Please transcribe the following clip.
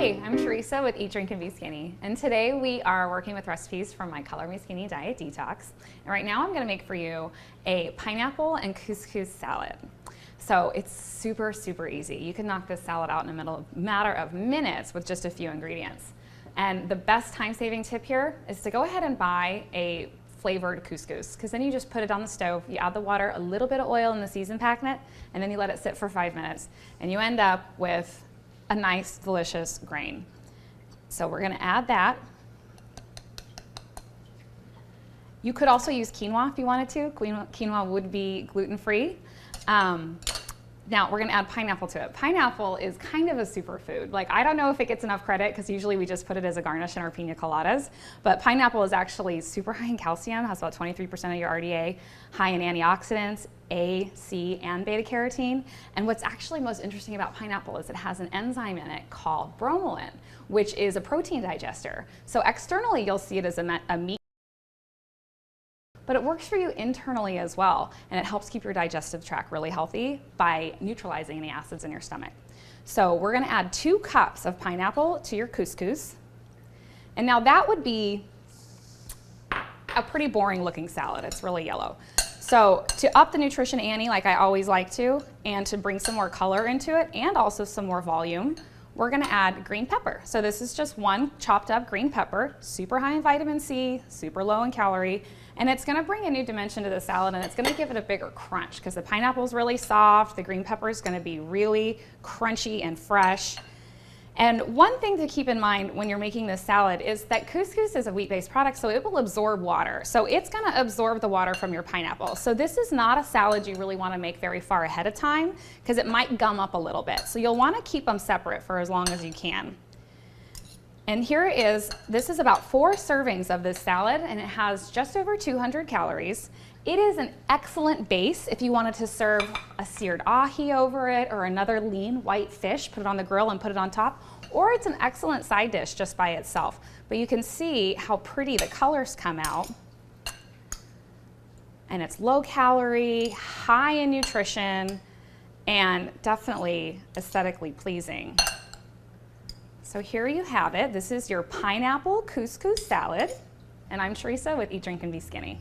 Hi, I'm Teresa with Eat, Drink, and Be Skinny, and today we are working with recipes from my Color Me Skinny Diet Detox. And right now I'm going to make for you a pineapple and couscous salad. So it's super, super easy. You can knock this salad out in a matter of minutes with just a few ingredients. And the best time-saving tip here is to go ahead and buy a flavored couscous, because then you just put it on the stove, you add the water, a little bit of oil in the seasoned packet, and then you let it sit for 5 minutes, and you end up with a nice, delicious grain. So we're going to add that. You could also use quinoa if you wanted to. Quinoa would be gluten-free. Now we're going to add pineapple to it. Pineapple is kind of a superfood. Like, I don't know if it gets enough credit because usually we just put it as a garnish in our pina coladas, but pineapple is actually super high in calcium, has about 23% of your RDA, high in antioxidants, A, C, and beta carotene. And what's actually most interesting about pineapple is it has an enzyme in it called bromelain, which is a protein digester. So externally you'll see it as a meat, but it works for you internally as well, and it helps keep your digestive tract really healthy by neutralizing any acids in your stomach. So we're going to add 2 cups of pineapple to your couscous, and now that would be a pretty boring looking salad. It's really yellow. So to up the nutrition ante, like I always like to, and to bring some more color into it and also some more volume, we're going to add green pepper. So this is just 1 chopped up green pepper, super high in vitamin C, super low in calorie, and it's going to bring a new dimension to the salad, and it's going to give it a bigger crunch because the pineapple is really soft, the green pepper is going to be really crunchy and fresh. And one thing to keep in mind when you're making this salad is that couscous is a wheat-based product, so it will absorb water. So it's going to absorb the water from your pineapple. So this is not a salad you really want to make very far ahead of time because it might gum up a little bit. So you'll want to keep them separate for as long as you can. And this is about 4 servings of this salad, and it has just over 200 calories. It is an excellent base if you wanted to serve a seared ahi over it or another lean white fish, put it on the grill and put it on top, or it's an excellent side dish just by itself. But you can see how pretty the colors come out. And it's low calorie, high in nutrition, and definitely aesthetically pleasing. So here you have it. This is your pineapple couscous salad. And I'm Teresa with Eat, Drink, and Be Skinny.